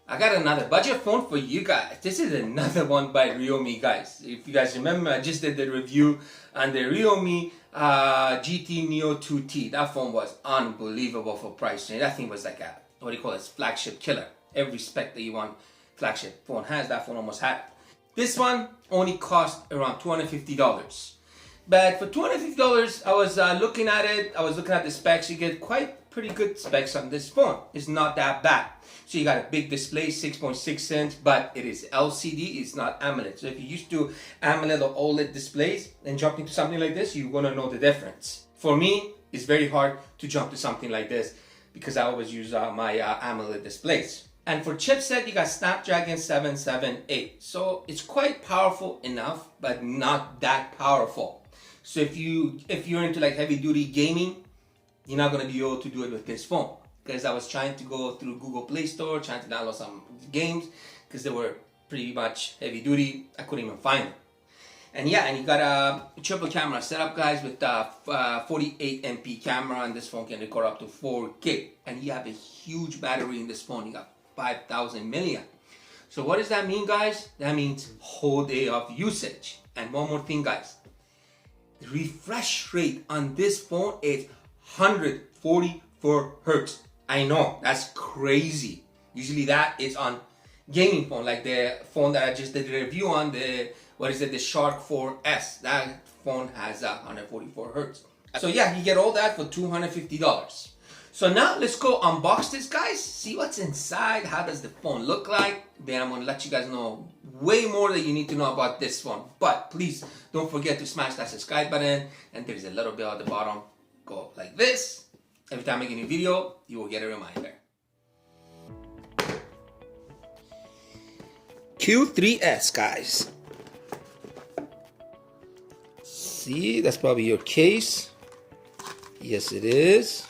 I got another budget phone for you guys. This is another one by Realme, guys. If you guys remember, I just did the review on the Realme GT Neo 2T. That phone was unbelievable for price. That thing was like a, what do you call it, flagship killer. Every spec that you want flagship phone has, that phone almost had. This one only cost around $250. But for $250, I was looking at it. I was looking at the specs. You get pretty good specs on this phone. It's not that bad. So you got a big display, 6.6 inch, but it is LCD. It's not AMOLED. So if you're used to AMOLED or OLED displays and jump into something like this, you're gonna know the difference. For me, it's very hard to jump to something like this because I always use my AMOLED displays. And for chipset, you got Snapdragon 778. So it's quite powerful enough, but not that powerful. So if you're into like heavy duty gaming, you're not gonna be able to do it with this phone. Because I was trying to go through Google Play Store, trying to download some games, because they were pretty much heavy duty. I couldn't even find them. And yeah, and you got a triple camera setup, guys, with 48 MP camera, and this phone can record up to 4K. And you have a huge battery in this phone. You got 5,000 milliamp. So what does that mean, guys? That means whole day of usage. And one more thing, guys. The refresh rate on this phone is 144 hertz. I know, that's crazy. Usually that is on gaming phone, like the phone that I just did a review on, the Shark 4S. That phone has 144 hertz. So yeah, you get all that for $250. So now let's go unbox this, guys, see what's inside, how does the phone look like. Then I'm gonna let you guys know way more that you need to know about this phone. But please don't forget to smash that subscribe button, and there's a little bell at the bottom. Go like this. Every time I make a new video, you will get a reminder. Q3S, guys. See, that's probably your case. Yes, it is.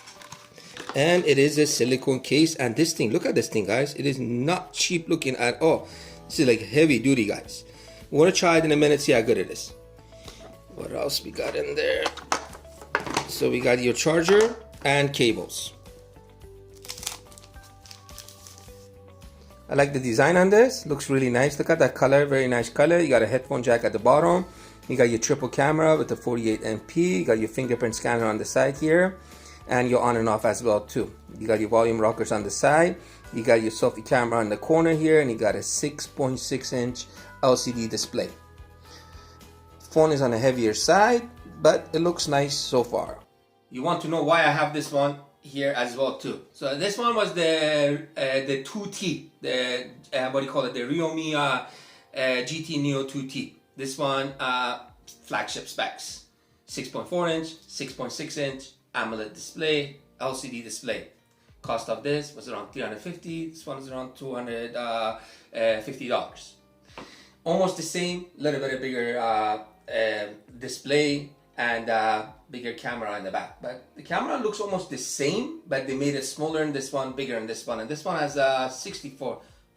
And it is a silicone case. And this thing, look at this thing, guys. It is not cheap looking at all. This is like heavy duty, guys. We're gonna try it in a minute, see how good it is. What else we got in there? So we got your charger and cables. I like the design on this. Looks really nice. Look at that color, very nice color. You got a headphone jack at the bottom. You got your triple camera with the 48 MP. You got your fingerprint scanner on the side here, and your on and off as well too. You got your volume rockers on the side. You got your selfie camera in the corner here, and you got a 6.6 inch LCD display. Phone is on the heavier side, but it looks nice so far. You want to know why I have this one here as well too. So this one was the 2T, the what do you call it? The Realme GT Neo 2T. This one flagship specs: 6.4 inch, 6.6 inch AMOLED display, LCD display. Cost of this was around $350. This one is around $250. Almost the same, little bit bigger display and bigger camera in the back, but the camera looks almost the same, but they made it smaller in this one, bigger in this one, and this one has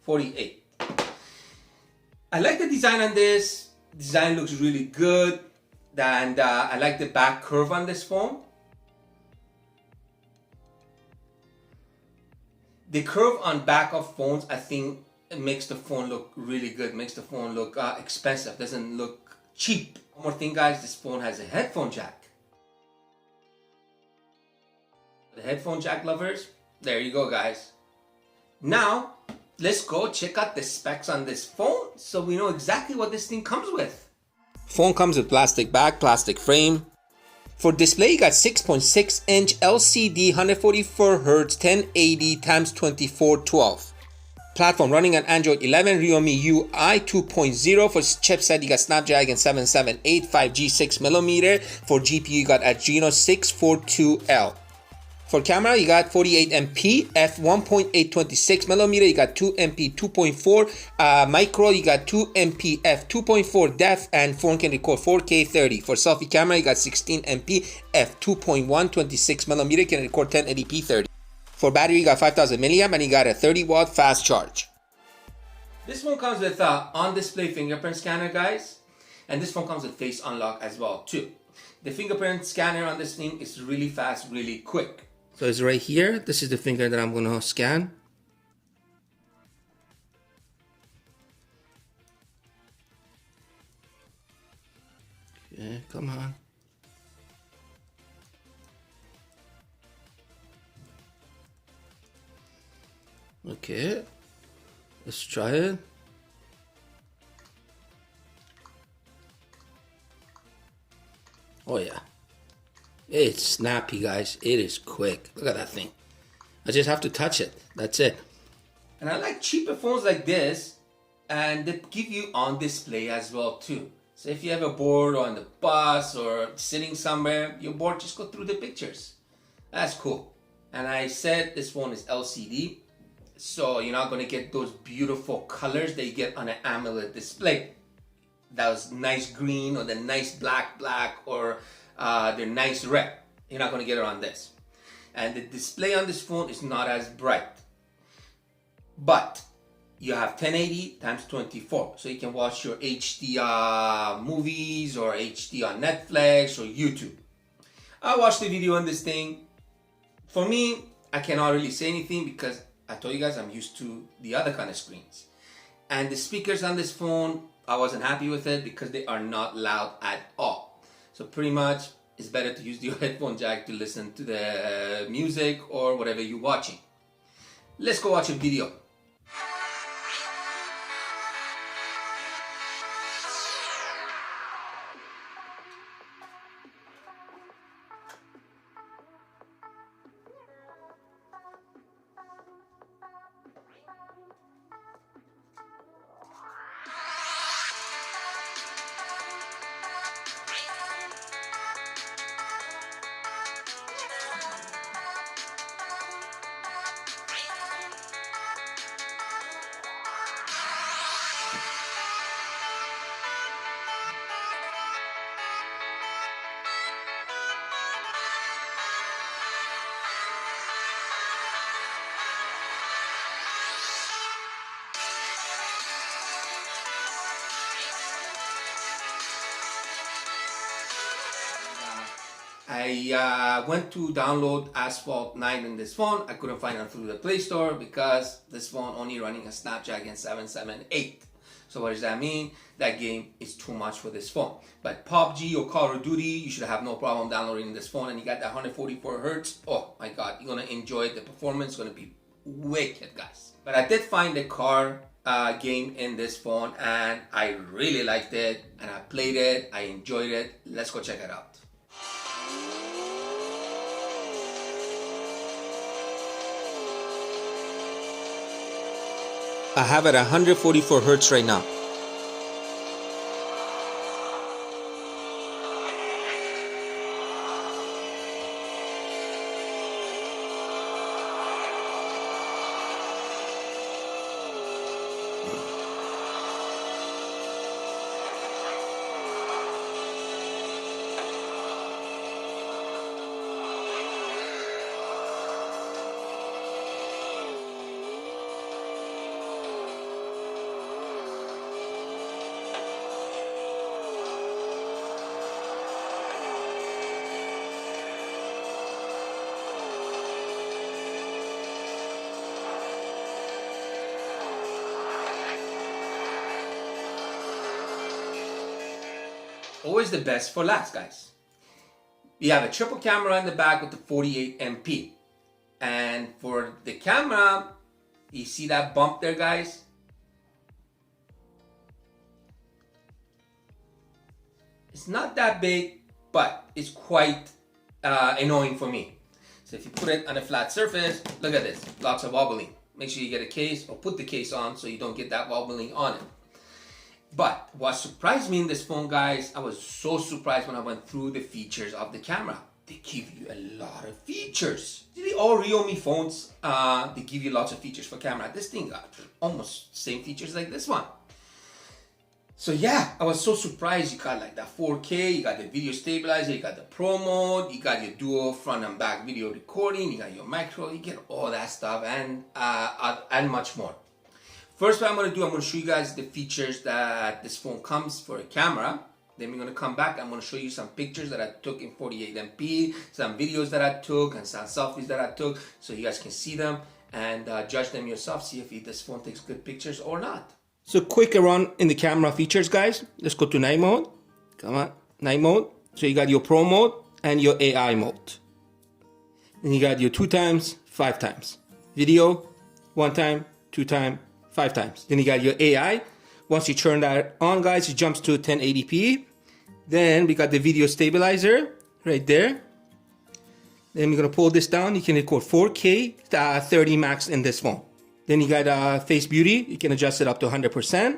48. I like the design on this. Design looks really good, and I like the back curve on this phone. The curve on back of phones, I think, it makes the phone look really good, makes the phone look expensive, doesn't look cheap. One more thing, guys, this phone has a headphone jack. The headphone jack lovers, there you go, guys. Now, let's go check out the specs on this phone so we know exactly what this thing comes with. Phone comes with plastic back, plastic frame. For display, you got 6.6 inch LCD, 144 Hz, 1080 x 2412. Platform running on Android 11, Realme UI 2.0. For chipset, you got Snapdragon 778, 5G 6mm. For GPU, you got Adreno 642L. For camera, you got 48 MP, f1.826mm, you got 2 MP 2.4 micro, you got 2 MP f2.4 depth, and phone can record 4K 30. For selfie camera, you got 16 MP f2.126mm, can record 1080p 30. For battery, you got 5,000 milliamp, and you got a 30-watt fast charge. This one comes with on-display fingerprint scanner, guys, and this phone comes with face unlock as well too. The fingerprint scanner on this thing is really fast, really quick. So it's right here. This is the finger that I'm gonna scan. Okay, come on. Okay, let's try it. Oh yeah, it's snappy, guys. It is quick. Look at that thing. I just have to touch it. That's it. And I like cheaper phones like this, and they give you on display as well too. So if you have a board on the bus or sitting somewhere, you're bored, just go through the pictures. That's cool. And I said this phone is LCD, so you're not gonna get those beautiful colors that you get on an AMOLED display. Those nice green or the nice black or the nice red. You're not gonna get it on this. And the display on this phone is not as bright. But you have 1080 times 24, so you can watch your HD movies or HD on Netflix or YouTube. I watched the video on this thing. For me, I cannot really say anything because I told you guys I'm used to the other kind of screens. And the speakers on this phone, I wasn't happy with it because they are not loud at all. So pretty much, it's better to use your headphone jack to listen to the music or whatever you're watching. Let's go watch a video. I went to download Asphalt 9 in this phone. I couldn't find it through the Play Store because this phone only running a Snapdragon 778. So what does that mean? That game is too much for this phone. But PUBG or Call of Duty, you should have no problem downloading this phone, and you got that 144 hertz. Oh my God, you're gonna enjoy it. The performance is gonna be wicked, guys. But I did find the car game in this phone, and I really liked it, and I played it. I enjoyed it. Let's go check it out. I have it at 144 hertz right now. Always the best for last, guys. You have a triple camera in the back with the 48 MP. And for the camera, you see that bump there, guys? It's not that big, but it's quite annoying for me. So if you put it on a flat surface, look at this, lots of wobbling. Make sure you get a case or put the case on so you don't get that wobbling on it. But what surprised me in this phone, guys, I was so surprised when I went through the features of the camera. They give you a lot of features. All Realme phones, they give you lots of features for camera. This thing got almost same features like this one. So yeah, I was so surprised. You got like that 4K, you got the video stabilizer, you got the Pro mode, you got your dual front and back video recording, you got your micro, you get all that stuff and much more. First, what I'm going to do, I'm going to show you guys the features that this phone comes for a camera. Then we're going to come back. I'm going to show you some pictures that I took in 48MP, some videos that I took, and some selfies that I took, so you guys can see them and judge them yourself, see if this phone takes good pictures or not. So quick around in the camera features, guys. Let's go to night mode. Come on. night mode. So you got your pro mode and your AI mode. Then you got your 2 times, 5 times. Video, 1 time, 2 time, 5 times. Then you got your AI. Once you turn that on, guys, it jumps to 1080p. Then we got the video stabilizer right there. Then we're gonna pull this down. You can record 4K 30 max in this phone. Then you got face beauty. You can adjust it up to 100%.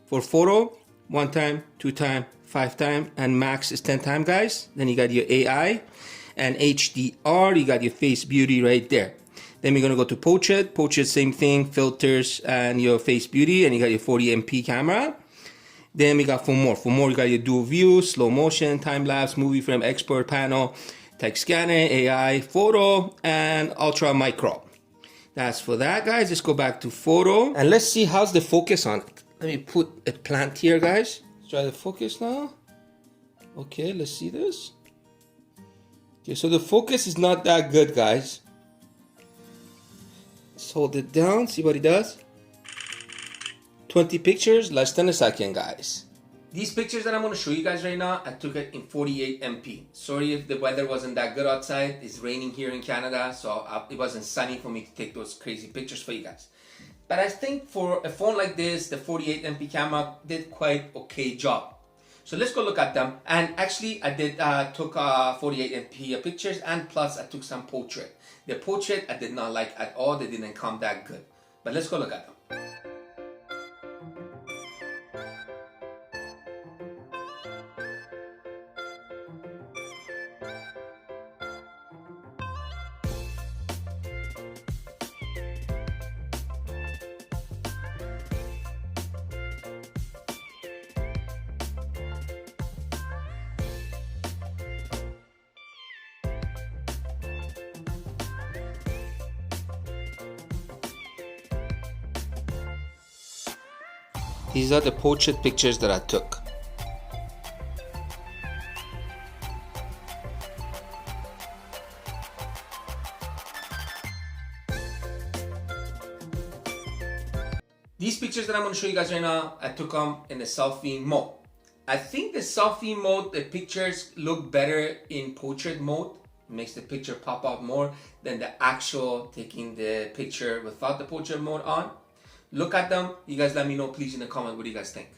For photo, 1 time, 2 time, 5 time, and max is 10 time, guys. Then you got your AI and HDR. You got your face beauty right there. Then we're gonna go to portrait. Portrait, same thing, filters and your face beauty, and you got your 40MP camera. Then we got for more, you got your dual view, slow motion, time lapse, movie frame, export panel, text scanner, AI, photo, and ultra micro. That's for that, guys. Let's go back to photo and let's see how's the focus on it. Let me put a plant here, guys. Let's try the focus now. Okay, let's see this. Okay, so the focus is not that good, guys. Let's hold it down, see what it does. 20 pictures, less than a second, guys. These pictures that I'm going to show you guys right now, I took it in 48MP. Sorry if the weather wasn't that good outside. It's raining here in Canada, so it wasn't sunny for me to take those crazy pictures for you guys. But I think for a phone like this, the 48MP camera did quite okay job. So let's go look at them. And actually, I did took 48MP pictures, and plus I took some portrait. The portrait I did not like at all. They didn't come that good. But let's go look at them. These are the portrait pictures that I took. These pictures that I'm going to show you guys right now, I took them in the selfie mode. I think the selfie mode, the pictures look better in portrait mode. It makes the picture pop out more than the actual taking the picture without the portrait mode on. Look at them. You guys let me know, please, in the comment what do you guys think.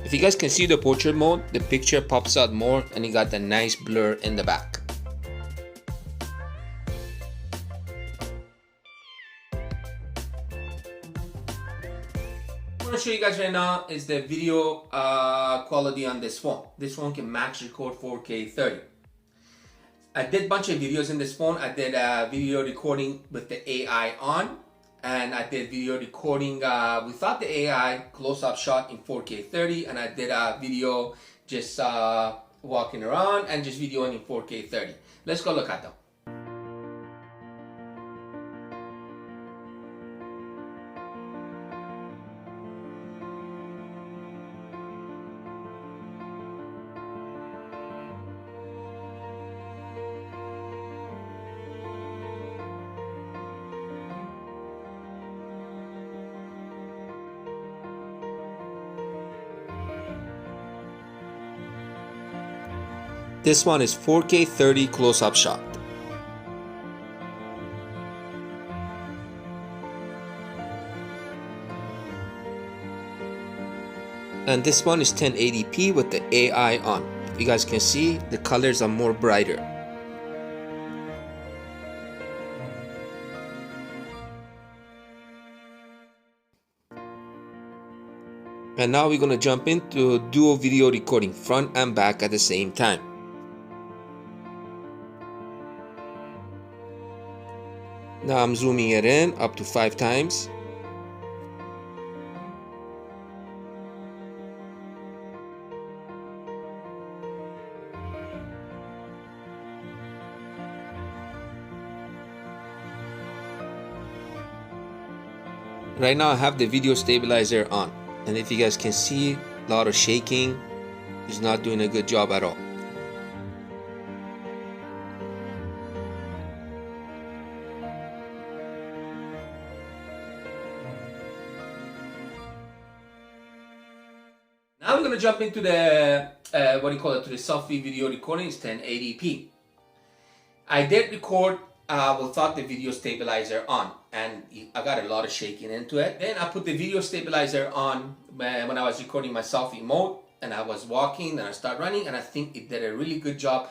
If you guys can see the portrait mode, the picture pops out more and you got the nice blur in the back. What I'm going to show you guys right now is the video quality on this phone. This phone can max record 4K 30. I did a bunch of videos in this phone. I did a video recording with the AI on, and I did video recording without the AI, close-up shot in 4K 30, and I did a video just walking around and just videoing in 4K 30. Let's go look at them. This one is 4K 30 close-up shot. And this one is 1080p with the AI on. If you guys can see, the colors are more brighter. And now we're gonna jump into dual video recording, front and back at the same time. Now I'm zooming it in up to 5 times. Right now I have the video stabilizer on, and if you guys can see, a lot of shaking. It's not doing a good job at all. Now we're gonna jump into the what do you call it? To the selfie video recording. It's 1080p. I did record without the video stabilizer on, and I got a lot of shaking into it. Then I put the video stabilizer on when I was recording my selfie mode, and I was walking and I start running, and I think it did a really good job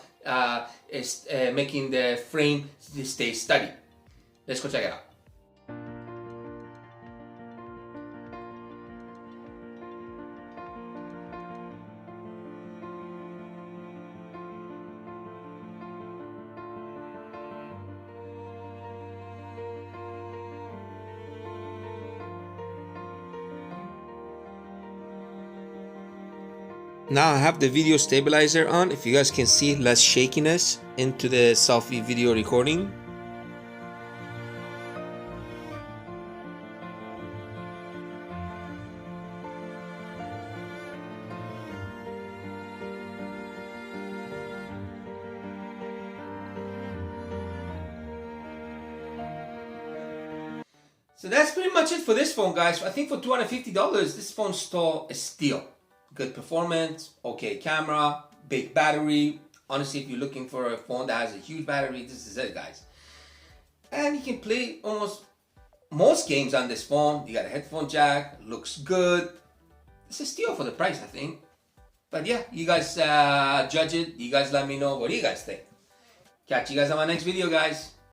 making the frame stay steady. Let's go check it out. Now I have the video stabilizer on. If you guys can see less shakiness into the selfie video recording. So that's pretty much it for this phone, guys. I think for $250, this phone still a steal. Good performance, okay camera, big battery. Honestly, if you're looking for a phone that has a huge battery, this is it, guys. And you can play almost most games on this phone. You got a headphone jack, looks good. It's a steal for the price, I think. But yeah, you guys judge it. You guys let me know. What do you guys think? Catch you guys on my next video, guys.